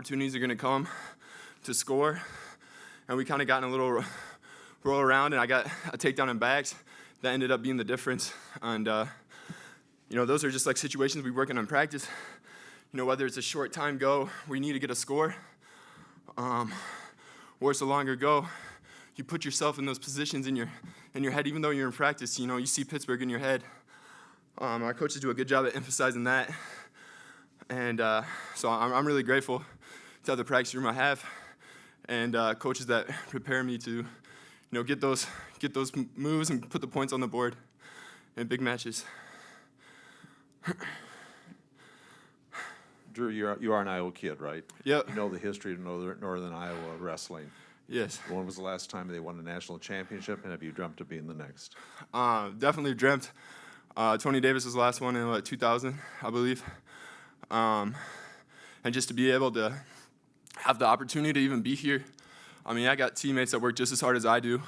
opportunities are going to come to score. And we kind of got in a little roll around, and I got a takedown in bags. That ended up being the difference. And, those are just like situations we work in practice. Whether it's a short time go where you need to get a score, or it's a longer go, you put yourself in those positions in your head, even though you're in practice. You see Pittsburgh in your head. Our coaches do a good job at emphasizing that. And so I'm really grateful to have the practice room I have and coaches that prepare me to, get those moves and put the points on the board in big matches. Drew, you are an Iowa kid, right? Yep. You know the history of Northern Iowa wrestling. Yes. When was the last time they won a national championship, and have you dreamt of being the next? Definitely dreamt. Tony Davis was the last one in 2000, I believe. And just to be able to have the opportunity to even be here. I got teammates that work just as hard as I do.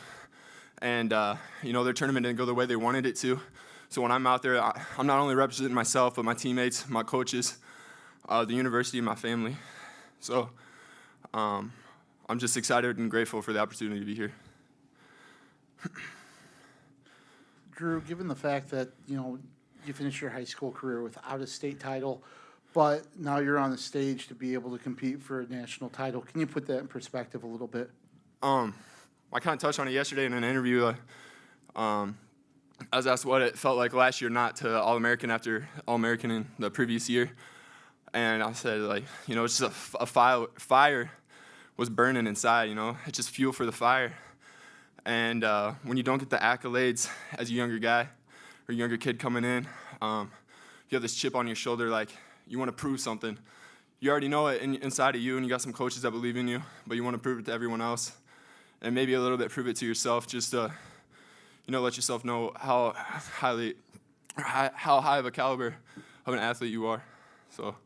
And, their tournament didn't go the way they wanted it to. So when I'm out there, I'm not only representing myself, but my teammates, my coaches, the university, and my family. So I'm just excited and grateful for the opportunity to be here. Drew, given the fact that, you finished your high school career without a state title, but now you're on the stage to be able to compete for a national title, can you put that in perspective a little bit? I kind of touched on it yesterday in an interview. I was asked what it felt like last year not to All-American after All-American in the previous year. And I said, it's just a fire was burning inside, It's just fuel for the fire. And when you don't get the accolades as a younger guy or younger kid coming in, you have this chip on your shoulder, like you want to prove something. You already know it inside of you, and you got some coaches that believe in you, but you want to prove it to everyone else. And maybe a little bit prove it to yourself, just to, let yourself know how high of a caliber of an athlete you are. So,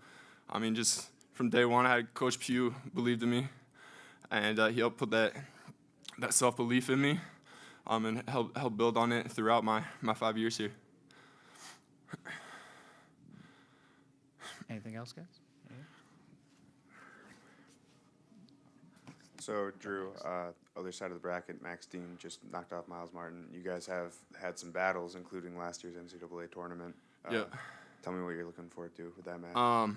just from day one, I had Coach Pugh believed in me, and he helped put that self-belief in me, and help build on it throughout my 5 years here. Anything else, guys? So, Drew, other side of the bracket, Max Dean just knocked off Miles Martin. You guys have had some battles, including last year's NCAA tournament. Yeah. Tell me what you're looking forward to with that match.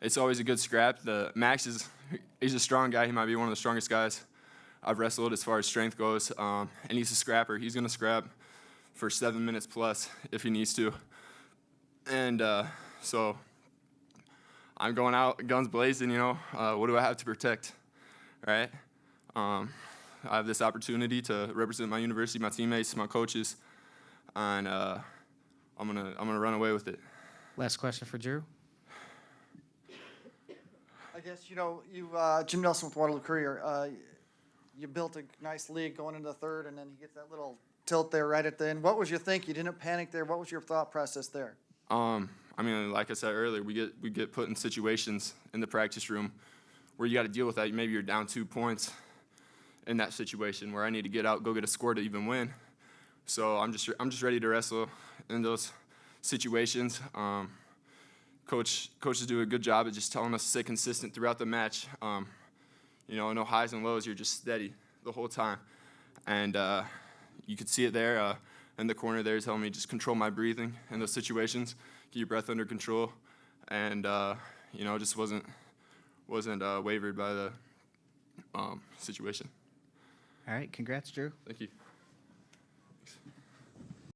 It's always a good scrap. Max he's a strong guy. He might be one of the strongest guys I've wrestled as far as strength goes. And he's a scrapper. He's going to scrap for 7 minutes plus if he needs to. And so I'm going out guns blazing, what do I have to protect, right? I have this opportunity to represent my university, my teammates, my coaches, and I'm gonna run away with it. Last question for Drew. I guess, Jim Nelson with Waterloo Courier, you built a nice lead going into the third, and then he gets that little tilt there right at the end. What was your think? You didn't panic there. What was your thought process there? Like I said earlier, we get put in situations in the practice room where you got to deal with that. Maybe you're down 2 points in that situation where I need to get out, go get a score to even win. So I'm just ready to wrestle in those situations. Coaches do a good job of just telling us to stay consistent throughout the match. No highs and lows. You're just steady the whole time, and you could see it there in the corner there, telling me just control my breathing in those situations, get your breath under control, and just wasn't wavered by the situation. All right, congrats, Drew. Thank you.